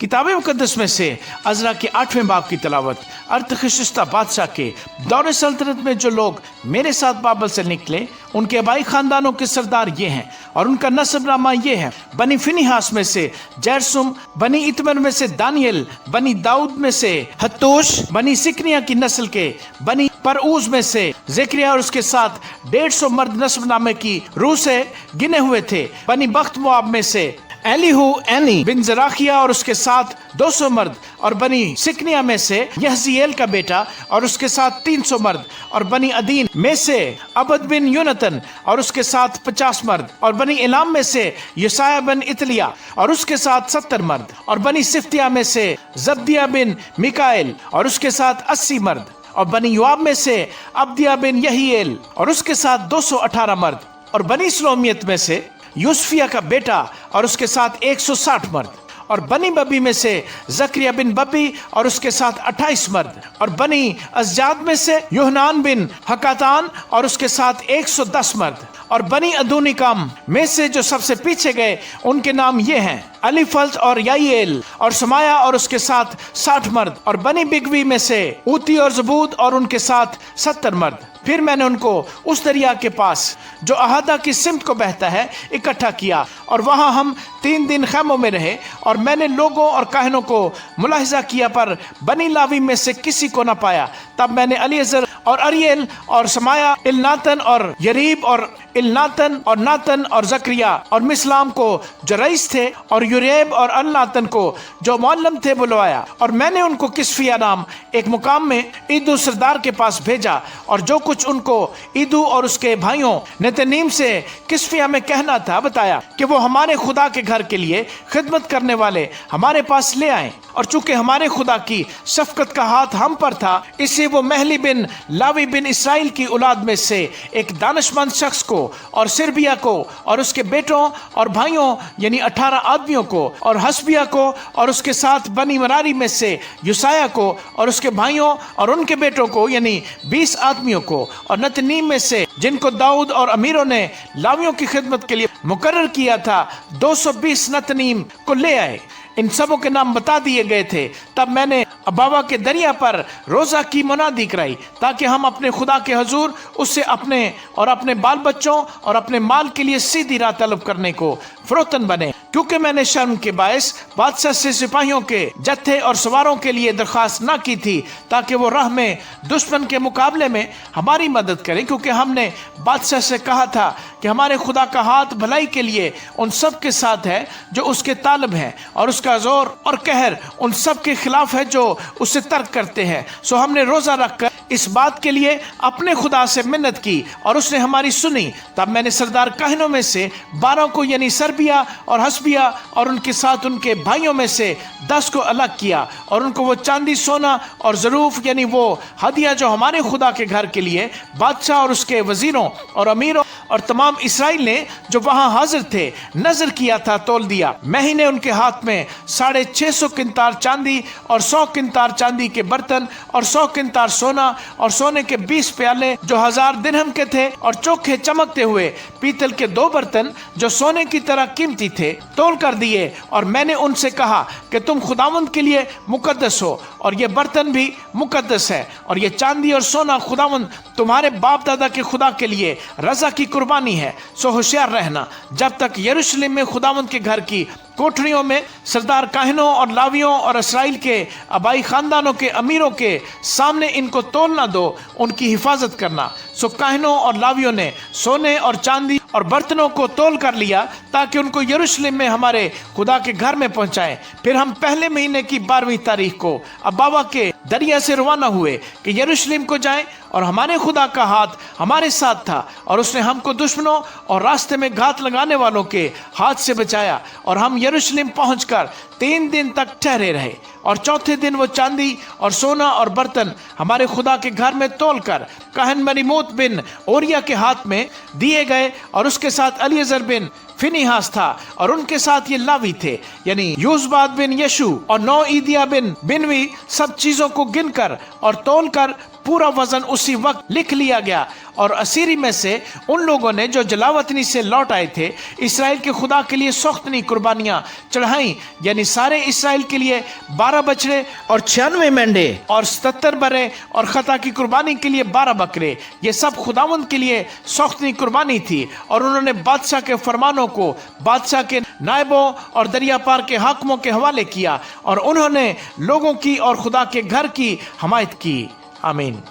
کتاب مقدس میں سے عزرا کے 8ویں باب کی تلاوت۔ ارتخشستہ بادشاہ کے دور سلطنت میں جو لوگ میرے ساتھ بابل سے نکلے ان کے آبائی خاندانوں کے سردار یہ ہیں، اور ان کا نسب نامہ یہ ہے: بنی فنیحاس میں سے جرسم، بنی اتمر میں سے دانیل، بنی داؤد میں سے حتوش، بنی سکنیا کی نسل کے، بنی پرعوز میں سے زکریا اور اس کے ساتھ 150 مرد نسب نامے کی روح سے گنے ہوئے تھے، بنی بخت مواب میں سے ایلیہو اینی بن زراخیہ اور اس کے ساتھ 200 مرد، اور بنی سکنیا میں سے یحزیل کا بیٹا اور اس کے ساتھ 300 مرد، اور بنی عدین میں سے عبد بن یونتن اور اس کے ساتھ 50 مرد، اور بنی الام میں سے یسایہ بن اتلیا اور اس کے ساتھ 70 مرد، اور بنی صفتیہ میں سے زبدیہ بن میکائل اور اس کے ساتھ 80 مرد، اور بنی یواب میں سے عبدیہ بن یحییل اور اس کے ساتھ 218 مرد، اور بنی سلومیت میں سے یوسفیہ کا بیٹا اور اس کے ساتھ 160 مرد، اور بنی ببی میں سے زکریا بن ببی اور اس کے ساتھ 28 مرد، اور بنی ازجاد میں سے یوحنان بن حکاتان اور اس کے ساتھ 110 مرد، اور بنی ادونیکام میں سے جو سب سے پیچھے گئے ان کے نام یہ ہیں: علی فلت اور یائیل اور سمایا اور اس کے ساتھ 60 مرد، اور بنی بگوی میں سے اوتی اور زبود اور ان کے ساتھ 70 مرد۔ پھر میں نے ان کو اس دریا کے پاس جو احدہ کی سمت کو بہتا ہے اکٹھا کیا، اور وہاں ہم 3 دن خیموں میں رہے، اور میں نے لوگوں اور کاہنوں کو ملاحظہ کیا پر بنی لاوی میں سے کسی کو نہ پایا۔ تب میں نے الیعزر اور اریل اور سمایا، الناتن اور یریب اور الناتن اور ناتن اور زکریا اور مسلام کو جو رئیس تھے، اور یوریب اور الناتن کو جو معلم تھے بلوایا، اور میں نے ان کو کسفیہ نام ایک مقام میں ایدو سردار کے پاس بھیجا، اور جو کچھ ان کو ایدو اور اس کے بھائیوں نتنیم سے کسفیہ میں کہنا تھا بتایا کہ وہ ہمارے خدا کے گھر کے لیے خدمت کرنے والے ہمارے پاس لے آئیں، اور چونکہ ہمارے خدا کی شفقت کا ہاتھ ہم پر تھا، اسے وہ مہلی بن لاوی بن اسرائیل کی اولاد میں سے ایک دانشمند شخص کو، اور سربیا کو اور اس کے بیٹوں اور بھائیوں یعنی 18 آدمیوں کو، اور حسبیا کو اور اس کے ساتھ بنی مراری میں سے یسایہ کو اور اس کے بھائیوں اور ان کے بیٹوں کو یعنی 20 آدمیوں کو، اور نتنیم میں سے جن کو داؤد اور امیروں نے لاویوں کی خدمت کے لیے مقرر کیا تھا 220 نتنیم کو لے آئے۔ ان سبوں کے نام بتا دیے گئے تھے۔ تب میں نے ابابا کے دریا پر روزہ کی منادی کرائی تاکہ ہم اپنے خدا کے حضور اس سے اپنے اور اپنے بال بچوں اور اپنے مال کے لیے سیدھی راہ طلب کرنے کو فروتن بنے، क्योंकि मैंने शर्म के बायस बादशाह से सिपाहियों के जत्थे और सवारों के लिए दरखास्त न की थी ताकि वो राह में दुश्मन के मुकाबले में हमारी मदद करें, क्योंकि हमने बादशाह से कहा था कि हमारे खुदा का हाथ भलाई के लिए उन सब के साथ है जो उसके तालब हैं, और उसका जोर और कहर उन सब के खिलाफ है जो उससे तर्क करते हैं। सो हमने रोजा रखकर इस बात के लिए अपने खुदा से मिन्नत की और उसने हमारी सुनी। तब मैंने सरदार काहिनों में से 12 को यानी सरबिया और हसबिया और उनके साथ उनके भाइयों में से 10 को अलग किया और उनको वो चांदी सोना और ज़रूफ यानी वो हदिया जो हमारे खुदा के घर के लिए बादशाह और उसके वजीरों और अमीरों और तमाम इसराइल ने जो वहां हाजिर थे नजर किया था तोल दिया। मैं ही ने उनके हाथ में 650 किंतार चांदी और 100 किंतार चांदी के बर्तन और 100 किंतार सोना और सोने के 20 प्याले जो 1000 दिरहम के थे और चोखे चमकते हुए पीतल के 2 बर्तन जो सोने की तरह कीमती थे तोल कर दिए। और मैंने उनसे कहा कि तुम खुदावंद के लिए मुकद्दस हो और ये बर्तन भी मुकद्दस है, और ये चांदी और सोना खुदावंद तुम्हारे बाप दादा के खुदा के लिए रजा की कुर्बानी है। सो होशियार रहना जब तक यरूशलेम में खुदावंद के घर की कोठरियों में सरदार काहिनों और लावियों और इसराइल के आबाई खानदानों के अमीरों के सामने इनको तोल न दो, उनकी हिफाजत करना। सो काहिनों और लावियों ने सोने और चांदी और बर्तनों को तोल कर लिया ताकि उनको यरूशलेम में हमारे खुदा के घर में पहुंचाएं। फिर हम पहले महीने की 12वीं तारीख को अबावा के दरिया से रवाना हुए कि यरूशलेम को जाएं, और हमारे खुदा का हाथ हमारे साथ था और उसने हमको दुश्मनों और रास्ते में घात लगाने वालों के हाथ से बचाया। और हम यरूशलेम पहुंचकर 3 दिन तक ठहरे रहे, और चौथे दिन वो चांदी और सोना और बर्तन हमारे खुदा के घर में तोलकर काहन मरीमोत बिन ओरिया के हाथ में दिए गए, और उसके साथ अलीअजर बिन फिनिहास था और उनके साथ ये लावी थे यानी यूसबाद बिन यशु और 9 ईदिया बिन बिनवी। सब चीजों को गिनकर और तोलकर पूरा वजन उसी वक्त लिख लिया गया। और असीरी में से उन लोगों ने जो जलावतनी से लौट आए थे इसराइल के खुदा के लिए सख्तनी कुर्बानियां चढ़ाई, यानी सारे इसराइल के लिए 12 बछड़े और 96 मेंढे और 77 बरे और खता की कुर्बानी के लिए 12 बकरे। ये सब खुदावंद के लिए सख्तनी कुर्बानी थी। और उन्होंने बादशाह के फरमानों को बादशाह के नायबों और दरिया पार के हाकिमों के हवाले किया, और उन्होंने लोगों की और खुदा के घर की हमायत की। आमीन।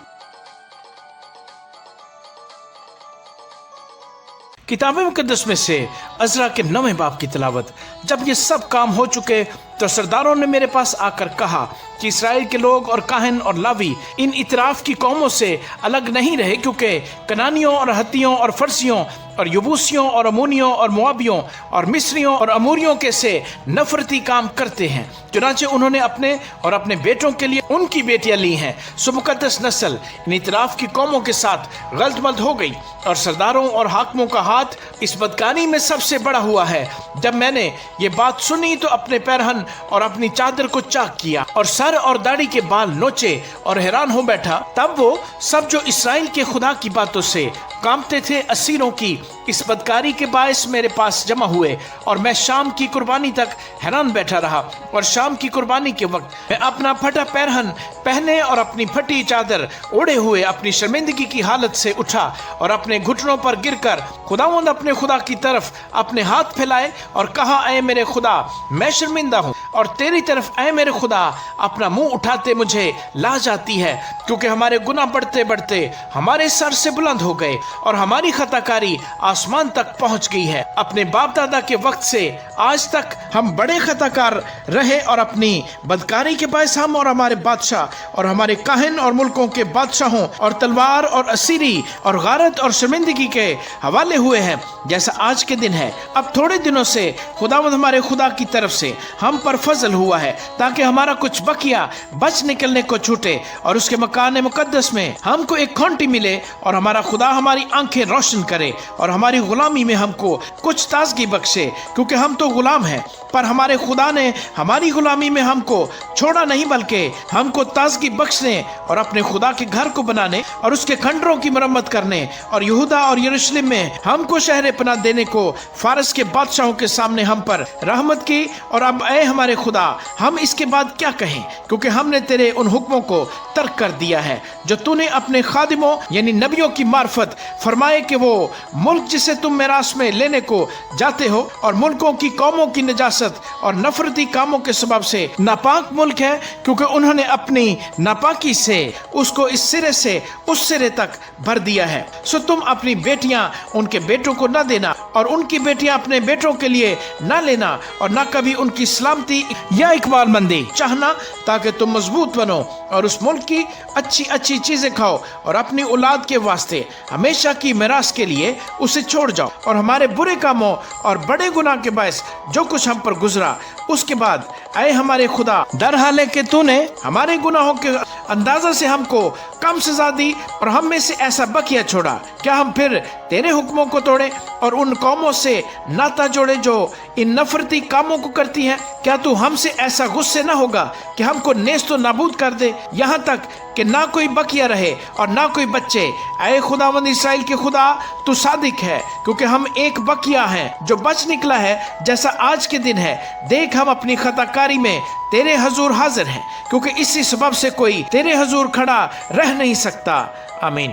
किताब मुकद्दस में से अज़रा के 9वें बाब की तिलावत। जब ये सब काम हो चुके तो सरदारों ने मेरे पास आकर कहा कि इसराइल के लोग और काहन और लावी इन इतराफ की कौमों से अलग नहीं रहे, क्योंकि कनानियों और हत्तियों और फरसियों और यबूसियों और अमोनियों और मुआबियों और मिस्रियों और अमूरियों के से नफरती काम करते हैं। चुनांचे उन्होंने अपने और अपने बेटों के लिए उनकी बेटियां ली हैं। सो मुकद्दस नस्ल इन इतराफ की कौमों के साथ गलतमल्द हो गई, और सरदारों और हाकिमों का हाथ इस बदकानी में सबसे बड़ा हुआ है। जब मैंने ये बात सुनी तो अपने पैरहन और अपनी चादर को चाक किया और सर और दाढ़ी के बाल नोचे और हैरान हो बैठा। तब वो सब जो इसराइल के खुदा की बातों से कांपते थे असीरों की इस बदकारी के बायस मेरे पास जमा हुए, और मैं शाम की कुर्बानी तक हैरान बैठा रहा। और शाम की कुर्बानी के वक्त मैं अपना फटा पैरहन पहने और अपनी फटी चादर ओढ़े हुए अपनी शर्मिंदगी की हालत से उठा और अपने घुटनों पर गिरकर खुदावंद अपने खुदा की तरफ अपने हाथ फैलाए और कहा, ऐ मेरे खुदा, मैं शर्मिंदा हूँ, और तेरी तरफ ऐ मेरे खुदा अपना मुंह उठाते मुझे ला जाती है, क्योंकि हमारे गुनाह बढ़ते बढ़ते हमारे सर से बुलंद हो गए और हमारी खताकारी आसमान तक पहुंच गई है। अपने बाप दादा के वक्त से आज तक हम बड़े खताकार रहे, और अपनी बदकारी के बायस हम और हमारे बादशाह और हमारे काहिन और मुल्कों के बादशाहों और तलवार और असीरी और गारत और शर्मिंदगी के हवाले हुए हैं, जैसा आज के दिन है। अब थोड़े दिनों से खुदावंद हमारे खुदा की तरफ से हम पर फजल हुआ है, ताकि हमारा कुछ बकिया बच निकलने को छूटे, और उसके मकान मुकद्दस में हमको एक खूंटी मिले, और हमारा खुदा हमारी आंखें रोशन करे और हमारी गुलामी में हमको कुछ ताजगी बख्शे, क्योंकि हम तो गुलाम हैं। पर हमारे खुदा ने हमारी गुलामी में हमको छोड़ा नहीं, बल्कि हमको ताजगी बख्शने और अपने खुदा के घर को बनाने और उसके खंडरों की मरम्मत करने और यहूदा और यरूशलेम में हमको शहर पनाह देने को फारस के बादशाहों के सामने हम पर रहमत की। और अब ऐ हमारे ہمارے خدا ہم اس کے بعد کیا کہیں، کیونکہ ہم نے تیرے ان حکموں کو ترک کر دیا ہے جو تو نے اپنے خادموں یعنی نبیوں کی معرفت فرمائے کہ وہ ملک جسے تم میراث میں لینے کو جاتے ہو اور ملکوں کی قوموں کی نجاست اور نفرتی کاموں کے سبب سے ناپاک ملک ہے، کیونکہ انہوں نے اپنی ناپاکی سے اس کو اس سرے سے اس سرے تک بھر دیا ہے۔ سو تم اپنی بیٹیاں ان کے بیٹوں کو نہ دینا اور ان کی بیٹیاں اپنے بیٹوں کے لیے نہ لینا، اور نہ کبھی ان کی سلامتی یا اقبال مندی چاہنا، تاکہ تم مضبوط بنو اور اس ملک کی اچھی اچھی چیزیں کھاؤ اور اپنی اولاد کے واسطے ہمیشہ کی میراث کے لیے اسے چھوڑ جاؤ، اور ہمارے برے کاموں اور بڑے گناہ کے باعث جو کچھ ہم پر گزرا اس کے بعد اے ہمارے خدا، در حال ہے کہ تو نے ہمارے گناہوں کے اندازہ سے ہم کو کم سزا دی اور ہم میں سے ایسا بقیہ چھوڑا، کیا ہم پھر تیرے حکموں کو توڑے اور ان قوموں سے ناتا جوڑے جو ان نفرتی کاموں کو کرتی ہیں؟ کیا تو ہم سے ایسا غصے نہ ہوگا کہ ہم کو نیست و نابود کر دے، یہاں تک کہ نہ کوئی بقیہ رہے اور نہ کوئی بچے؟ اے خداوند اسرائیل کے خدا، تو صادق ہے، کیونکہ ہم ایک بقیہ ہیں جو بچ نکلا ہے جیسا آج کے دن ہے۔ دیکھ ہم اپنی خطا کاری میں تیرے حضور حاضر ہیں، کیونکہ اسی سبب سے کوئی تیرے حضور کھڑا رہ نہیں سکتا۔ آمین۔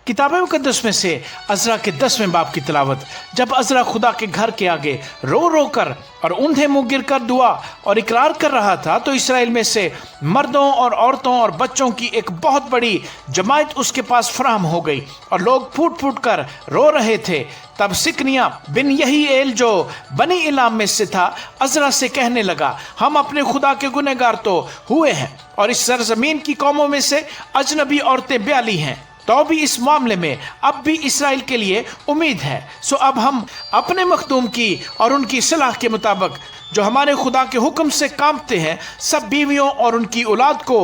کتاب مقدس میں سے عزرا کے 10ویں باب کی تلاوت۔ جب عزرا خدا کے گھر کے آگے رو رو کر اور اندھے منہ گر کر دعا اور اقرار کر رہا تھا تو اسرائیل میں سے مردوں اور عورتوں اور بچوں کی ایک بہت بڑی جماعت اس کے پاس فراہم ہو گئی اور لوگ پھوٹ پھوٹ کر رو رہے تھے۔ تب سکنیا بن یہی ایل جو بنی علام میں سے تھا عزرا سے کہنے لگا، ہم اپنے خدا کے گنہگار تو ہوئے ہیں اور اس سرزمین کی قوموں میں سے اجنبی عورتیں 42 ہیں، تو بھی اس معاملے میں اب بھی اسرائیل کے لیے امید ہے۔ سو اب ہم اپنے مخدوم کی اور ان کی صلاح کے مطابق جو ہمارے خدا کے حکم سے کامتے ہیں سب بیویوں اور ان کی اولاد کو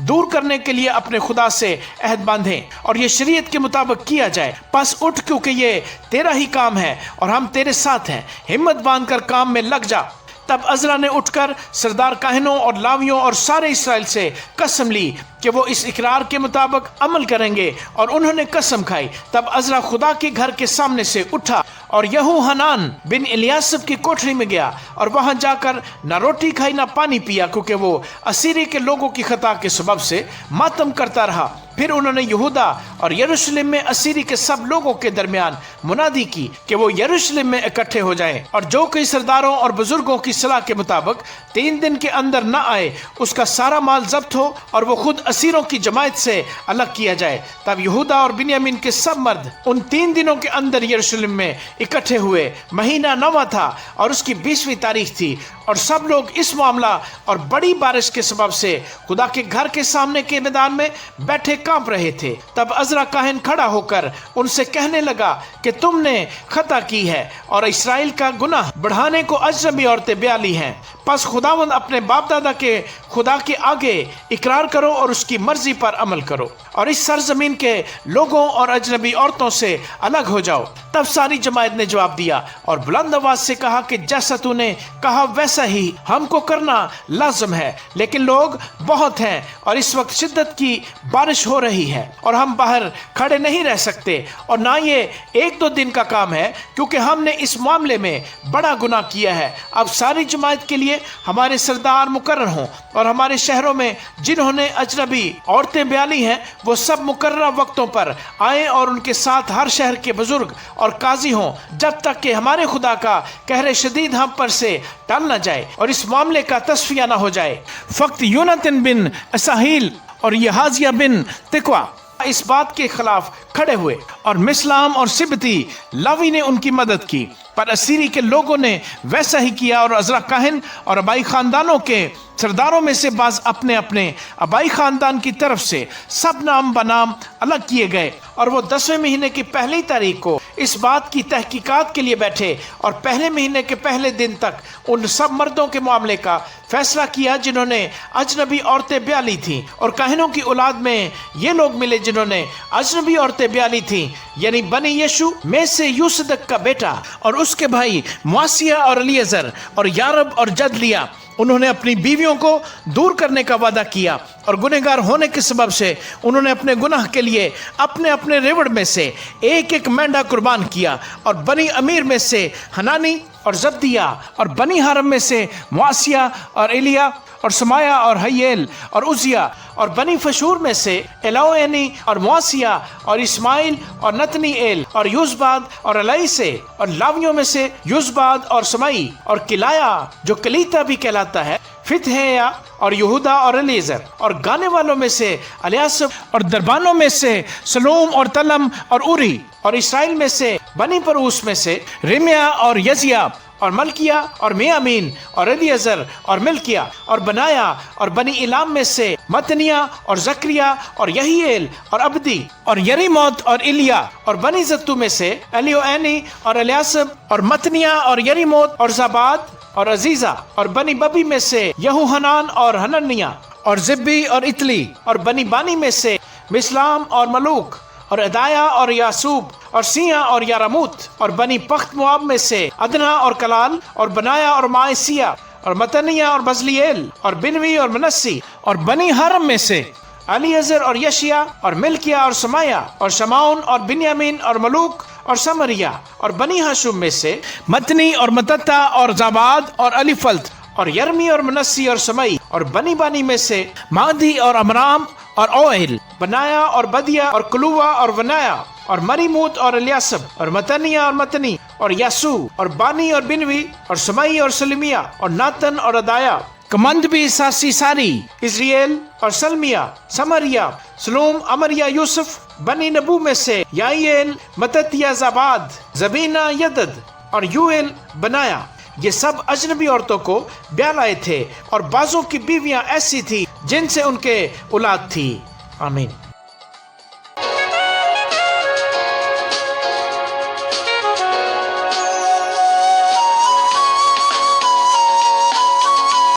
دور کرنے کے لیے اپنے خدا سے عہد باندھیں اور یہ شریعت کے مطابق کیا جائے۔ پس اٹھ، کیونکہ یہ تیرا ہی کام ہے اور ہم تیرے ساتھ ہیں، ہمت باندھ کر کام میں لگ جا۔ تب عزرا نے اٹھ کر سردار کاہنوں اور لاویوں اور سارے اسرائیل سے قسم لی کہ وہ اس اقرار کے مطابق عمل کریں گے، اور انہوں نے قسم کھائی۔ تب عزرا خدا کے گھر کے سامنے سے اٹھا اور یہو حنان بن الیاسب کی کوٹری میں گیا اور وہاں جا کر نہ روٹی کھائی نہ پانی پیا، کیونکہ وہ اسیری کے لوگوں کی خطا کے سبب سے ماتم کرتا رہا۔ پھر انہوں نے یہودا اور یروشلم میں اسیری کے سب لوگوں کے درمیان منادی کی کہ وہ یروشلم میں اکٹھے ہو جائیں، اور جو کوئی سرداروں اور بزرگوں کی صلاح کے مطابق 3 دن کے اندر نہ آئے اس کا سارا مال ضبط ہو اور وہ خود اسیروں کی جماعت سے الگ کیا جائے۔ تب یہودا اور بنیامین کے سب مرد ان 3 دنوں کے اندر یروشلم میں اکٹھے ہوئے۔ مہینہ 9واں تھا اور اس کی 20ویں تاریخ تھی، اور سب لوگ اس معاملہ اور بڑی بارش کے سبب سے خدا کے گھر کے سامنے کے میدان میں بیٹھے کانپ رہے تھے۔ تب عزرا کاہن کھڑا ہو کر ان سے کہنے لگا کہ تم نے خطا کی ہے اور اسرائیل کا گناہ بڑھانے کو اجنبی عورتیں 42 ہیں۔ پس خداوند اپنے باپ دادا کے خدا کے آگے اقرار کرو اور اس کی مرضی پر عمل کرو اور اس سرزمین کے لوگوں اور اجنبی عورتوں سے الگ ہو جاؤ۔ تب ساری جماعت نے جواب دیا اور بلند آواز سے کہا کہ جیسا تو نے کہا ویسا ہی ہم کو کرنا لازم ہے، لیکن لوگ بہت ہیں اور اس وقت شدت کی بارش ہو رہی ہے اور ہم باہر کھڑے نہیں رہ سکتے، اور نہ یہ 1-2 دن کا کام ہے، کیونکہ ہم نے اس معاملے میں بڑا گناہ کیا ہے۔ اب ساری جماعت کے لیے ہمارے سردار مقرر ہوں، اور ہمارے شہروں میں جنہوں نے اجنبی عورتیں 42 ہیں وہ سب مقررہ وقتوں پر آئیں، اور ان کے ساتھ ہر شہر کے بزرگ اور قاضی ہوں، جب تک کہ ہمارے خدا کا قہر شدید ہم پر سے ٹل نہ جائے اور اس معاملے کا تصفیہ نہ ہو جائے۔ فقط یوناتن بن اساہیل اور یحازیہ بن تقوا اس بات کے خلاف کھڑے ہوئے، اور مسلام اور سبتی لاوی نے ان کی مدد کی، پر اسیری کے لوگوں نے ویسا ہی کیا، اور عزرا کاہن اور آبائی خاندانوں کے سرداروں میں سے بعض اپنے اپنے آبائی خاندان کی طرف سے سب نام بنام الگ کیے گئے، اور وہ 10ویں مہینے کی پہلی تاریخ کو اس بات کی تحقیقات کے لیے بیٹھے اور پہلے مہینے کے پہلے دن تک ان سب مردوں کے معاملے کا فیصلہ کیا جنہوں نے اجنبی عورتیں 42 تھیں، اور کاہنوں کی اولاد میں یہ لوگ ملے جنہوں نے اجنبی عورتیں 42 تھیں، یعنی بنی یشو میں سے یوسدق کا بیٹا اور اس کے بھائی مواسیہ اور الیعزر اور یارب اور جدلیا۔ انہوں نے اپنی بیویوں کو دور کرنے کا وعدہ کیا، اور گنہگار ہونے کے سبب سے انہوں نے اپنے گناہ کے لیے اپنے اپنے ریوڑ میں سے ایک ایک مینڈا قربان کیا، اور بنی امیر میں سے حنانی اور زبدیہ، اور بنی حرم میں سے معاسیہ اور ایلیا اور سمایا اور حیل اور عزیہ، اور بنی فشور میں سے ایلوینی اور معاسیہ اور اسماعیل اور نتنی ایل اور یوزباد اور الیسے، اور لاویوں میں سے یوزباد اور سمائی اور کلایا جو کلیتا بھی کہلاتا ہے، فتحیا اور یہودا اور الیزر، اور گانے والوں میں سے الیاسب، اور دربانوں میں سے سلوم اور تلم اور اوری، اور اسرائیل میں سے بنی پروس میں سے رمیا اور یزیا اور ملکیہ اور میامین اور الیعزر اور ملکیہ اور بنایا، اور بنی علام میں سے متنیہ اور زکریہ اور یحییل اور عبدی اور یریموت اور ایلیا، اور بنی زتو میں سے الیوینی اور الیاسب اور متنیہ اور یریموت اور زباد اور عزیزہ، اور بنی ببی میں سے یہوحنان اور حننیہ اور زبی اور اتلی، اور بنی بانی میں سے مسلام اور ملوک اور ادایا اور یاسوب اور سیاں اور یارموت، اور بنی پخت مواب میں سے ادنا اور کلال اور بنایا اور مائسیہ اور متنیہ اور بزلیل اور بنوی اور منسی، اور بنی حرم میں سے الیعزر اور یشیا اور ملکیہ اور سمایا اور شمعون اور بنیامین اور ملوک اور سمریہ، اور بنی ہاشم میں سے متنی اور متتا اور زاباد اور الیفلت اور یرمی اور منسی اور سمئی، اور بنی بانی میں سے مادی اور امرام اور اوہل، بنایا اور بدیا اور کلوا اور ونایا اور مریموت اور الیاسب اور متنیہ اور متنی اور یاسو اور بانی اور بنوی اور سمئی اور سلمیہ اور ناتن اور ادایا، کمند بھی ساسی ساری، اسریل اور سلمیہ، سمریہ، سلوم، امریہ، یوسف، بنی نبو میں سے یائیل، متتیہ، زباد، زبینہ، یدد اور یوئل، بنایا۔ یہ سب اجنبی عورتوں کو بیاہ لائے تھے، اور بعضوں کی بیویاں ایسی تھی جن سے ان کے اولاد تھی۔ آمین۔